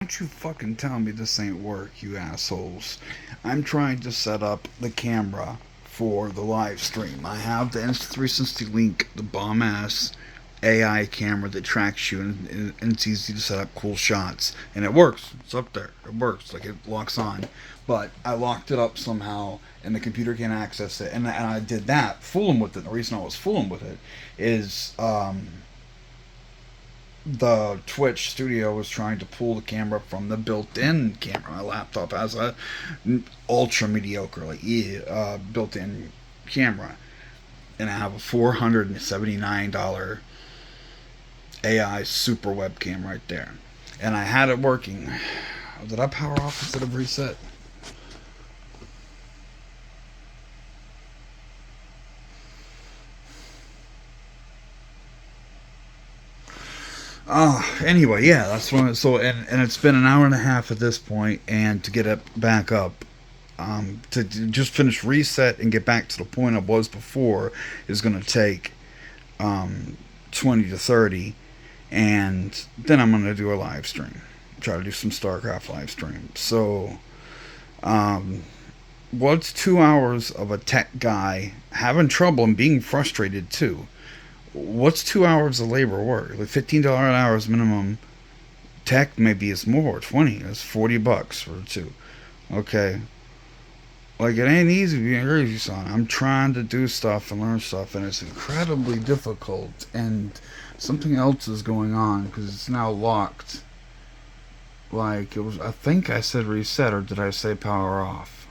Don't you fucking tell me this ain't work, you assholes. I'm trying to set up the camera for the live stream. I have the Insta360 Link, the bomb ass AI camera that tracks you, and it's easy to set up cool shots. And it works. It's up there. It works. Like, it locks on. But I locked it up somehow, and the computer can't access it. And I did that, fooling with it. The reason I was fooling with it is the Twitch studio was trying to pull the camera from the built-in camera. My laptop has a ultra mediocre, like built-in camera, and I have a $479 AI super webcam right there, and I had it working. Did I power off instead of reset? Anyway, yeah, that's one. So, and it's been an hour and a half at this point, and to get it back up, to just finish reset and get back to the point I was before is going to take 20 to 30, and then I'm going to do a live stream. Try to do some StarCraft live stream. So, um, what's 2 hours of a tech guy having trouble and being frustrated too? What's 2 hours of labor work? Like $15 an hour is minimum. Tech maybe is more, 20. That's $40 for two. Okay, like it ain't easy being crazy, son. I'm trying to do stuff and learn stuff, and it's incredibly difficult. And something else is going on because it's now locked. Like it was, I think I said reset, or did I say power off?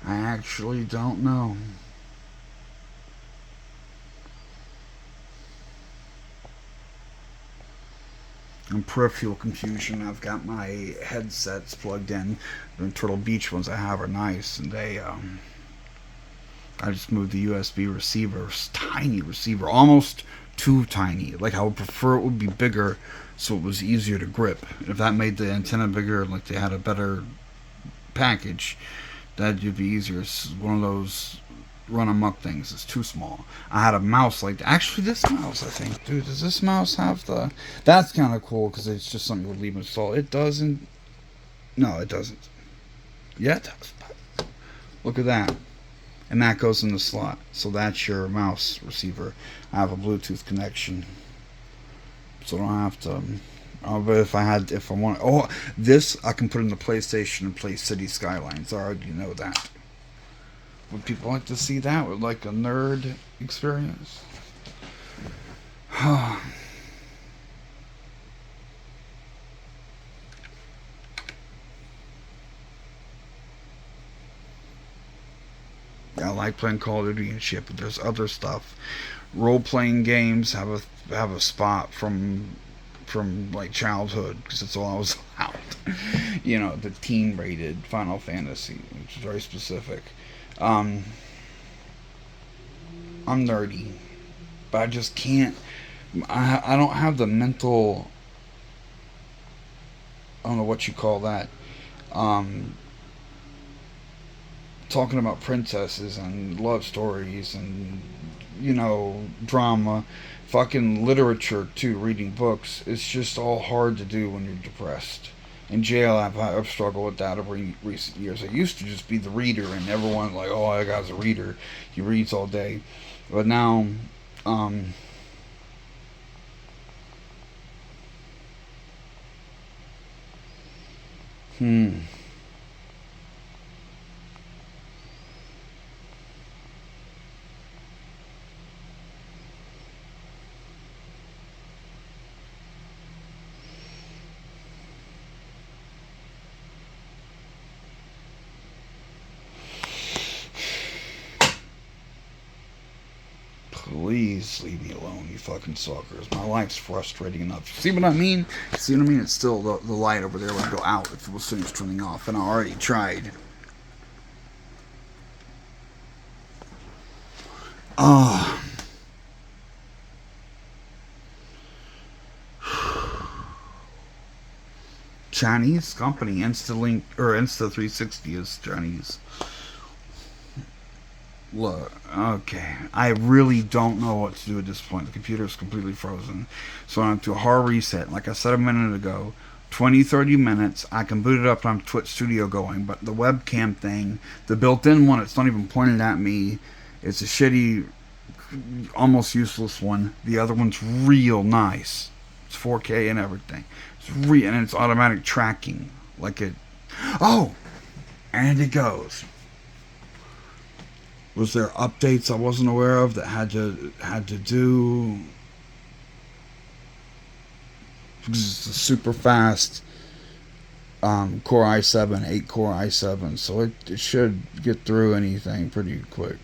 I actually don't know. And peripheral confusion. I've got my headsets plugged in. The Turtle Beach ones I have are nice, and I just moved the USB receiver, tiny receiver, almost too tiny. Like I would prefer it would be bigger, so it was easier to grip. If that made the antenna bigger, like they had a better package, that'd be easier. It's one of those run amok things. It's too small. I had a mouse like actually this mouse. I think, dude, does this mouse have the? That's kind of cool because it's just something you would leave installed. It doesn't. No, it doesn't. Yeah, it does. Look at that. And that goes in the slot. So that's your mouse receiver. I have a Bluetooth connection, so I don't have to. But if I want, oh, this I can put in the PlayStation and play City Skylines. I already know that. Would people like to see that with like a nerd experience? I like playing Call of Duty and shit, but there's other stuff. Role playing games have a spot from like childhood because it's all I was allowed. The teen rated Final Fantasy, which is very specific. Um, I'm nerdy, but I just can't. I don't have the mental. I don't know what you call that. Um, Talking about princesses and love stories and drama, fucking literature too, reading books. It's just all hard to do when you're depressed. In jail, I've struggled with that over recent years. I used to just be the reader, and everyone like, oh, that guy's a reader. He reads all day. But now, um, hmm. Please leave me alone, you fucking suckers. My life's frustrating enough. See what I mean? See what I mean? It's still the light over there would go out if it was finished turning off, and I already tried. Ah, Chinese company, InstaLink or Insta360 is Chinese. Look, okay. I really don't know what to do at this point. The computer is completely frozen. So I'm to a hard reset. Like I said a minute ago, 20, 30 minutes. I can boot it up on Twitch Studio going, but the webcam thing, the built in one, it's not even pointed at me. It's a shitty, almost useless one. The other one's real nice. It's 4K and everything. And it's automatic tracking. Like it. Oh! And it goes. Was there updates I wasn't aware of that had to do? It's a super fast Core i7, 8 core i7, so it should get through anything pretty quick.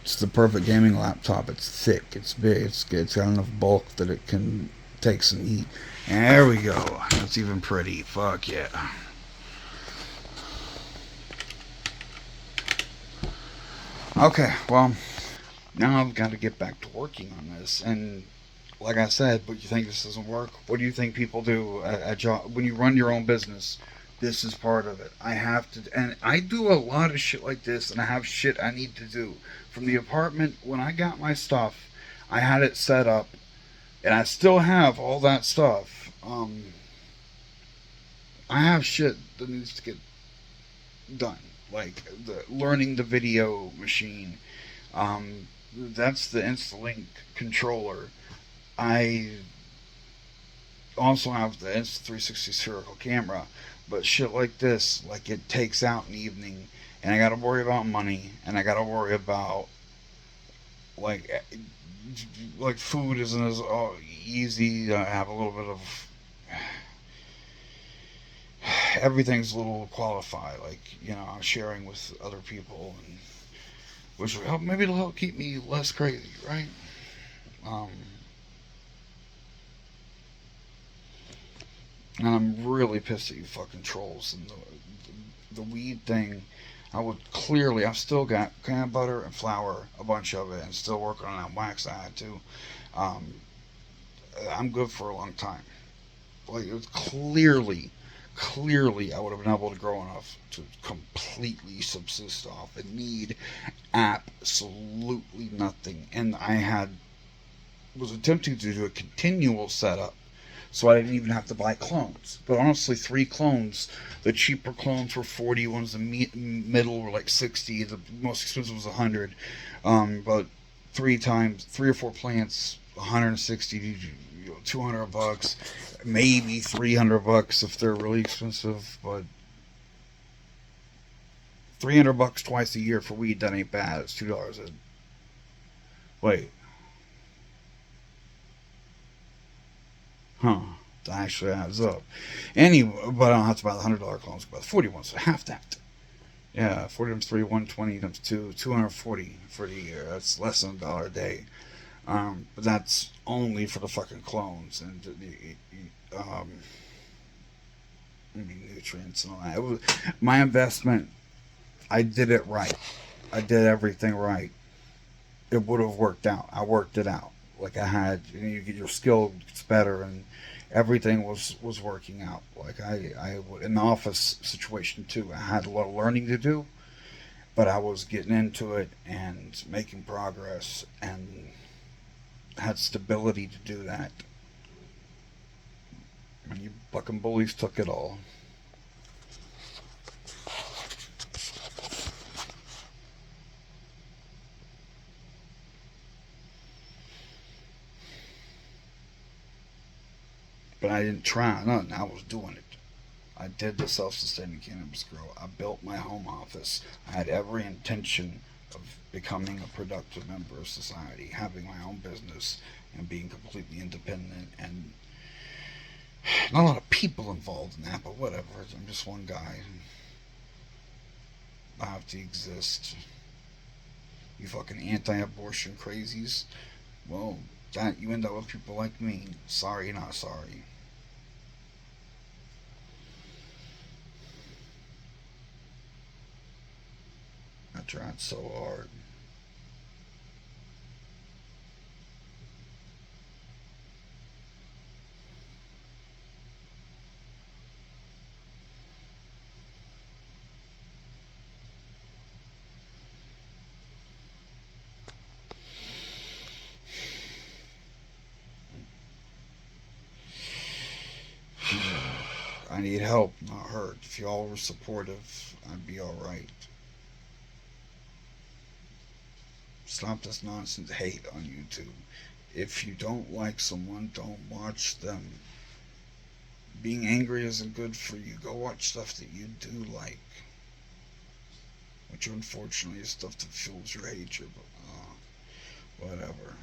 It's the perfect gaming laptop. It's thick, it's big, it's got enough bulk that it can take some heat. And there we go. That's even pretty. Fuck yeah. Okay, well, now I've got to get back to working on this. And like I said, but you think this doesn't work? What do you think people do at job when you run your own business? This is part of it. I have to, and I do a lot of shit like this, and I have shit I need to do. From the apartment, when I got my stuff, I had it set up, and I still have all that stuff. I have shit that needs to get done, like learning the video machine. That's the InstaLink controller. I also have the Insta360 spherical camera, but shit like this, like it takes out an evening, and I gotta worry about money, and I gotta worry about like like food isn't as easy. I have a little bit of everything's a little qualified, like I'm sharing with other people, and which will help. Maybe it'll help keep me less crazy, right? Um, and I'm really pissed at you fucking trolls and the weed thing. I've still got peanut butter and flour, a bunch of it, and still working on that wax I had to. Um, I'm good for a long time. Like, it was clearly, I would have been able to grow enough to completely subsist off and need absolutely nothing. And was attempting to do a continual setup so I didn't even have to buy clones. But honestly, 3 clones. The cheaper clones were 40, ones the middle were like 60. The most expensive was 100. But 3 or 4 plants, 160, 200 bucks, maybe 300 bucks if they're really expensive. But 300 bucks twice a year for weed, that ain't bad. It's $2 a. Wait, huh? That actually adds up. Anyway, but I don't have to buy the $100 clones. I buy the 40 ones, so half that. Yeah, 40 times 3, 120 times 2, 240 for the year. That's less than $1 a day. But that's only for the fucking clones and the nutrients and all that. My investment. I did it right. I did everything right. It would have worked out. I worked it out. Like I had, you get your skill gets better, and everything was working out. Like in the office situation too. I had a lot of learning to do, but I was getting into it and making progress and had stability to do that. And you fucking bullies took it all. But I didn't try nothing. I was doing it. I did the self-sustaining cannabis grow. I built my home office. I had every intention of becoming a productive member of society, having my own business, and being completely independent. And not a lot of people involved in that, but whatever. I'm just one guy. I have to exist. You fucking anti-abortion crazies. Well, that you end up with people like me. Sorry, not sorry. I tried so hard. need help, not hurt. If y'all were supportive, I'd be alright. Stop this nonsense hate on YouTube. If you don't like someone, don't watch them. Being angry isn't good for you. Go watch stuff that you do like, which unfortunately is stuff that fuels your hatred, but whatever.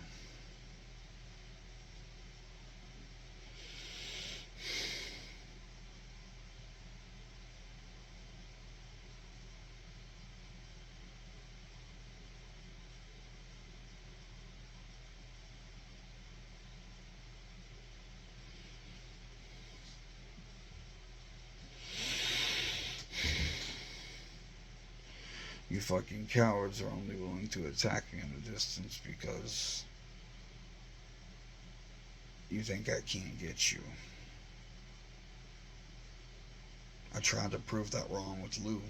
You fucking cowards are only willing to attack me in the distance because you think I can't get you. I tried to prove that wrong with Lou.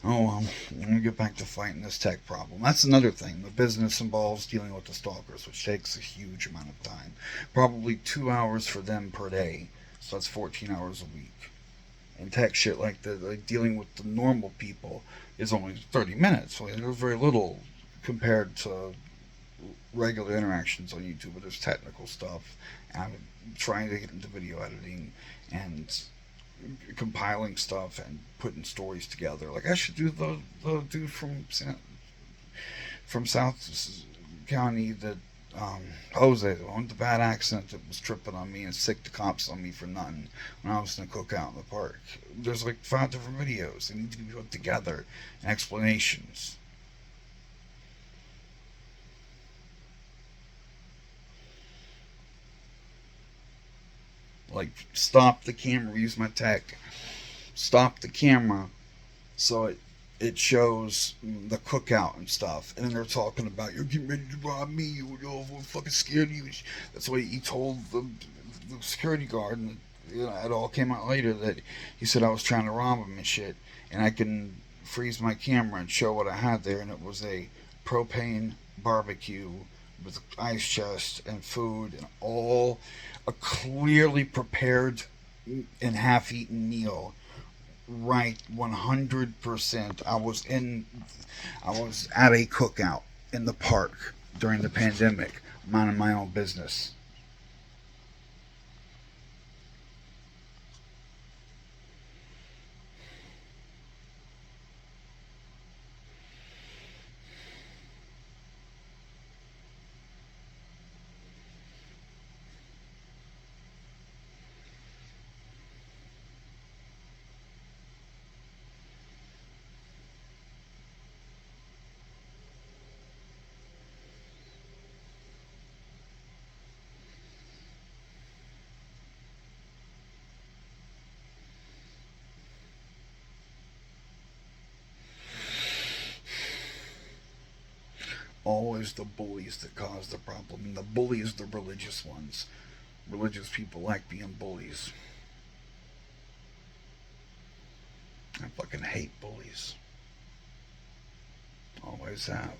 Oh well, I'm gonna get back to fighting this tech problem. That's another thing. The business involves dealing with the stalkers, which takes a huge amount of time. Probably 2 hours for them per day, so that's 14 hours a week. And tech shit like the like dealing with the normal people is only 30 minutes. So there's very little compared to regular interactions on YouTube. But there's technical stuff. I'm trying to get into video editing and compiling stuff and putting stories together. Like I should do the dude from South County that Jose, the one with the bad accent that was tripping on me and sicked the cops on me for nothing when I was in a cookout in the park. There's like 5 different videos. They need to be put together and explanations. Like stop the camera, use my tech. Stop the camera so it shows the cookout and stuff, and then they're talking about you're getting ready to rob me. You're fucking scared of you. That's what he told the security guard, and it all came out later that he said I was trying to rob him and shit, and I can freeze my camera and show what I had there, and it was a propane barbecue with ice chest and food and all a clearly prepared and half-eaten meal. Right, 100%. I was at a cookout in the park during the pandemic, minding my own business. Always the bullies that cause the problem, and the bullies, the religious ones. Religious people like being bullies. I fucking hate bullies. Always have.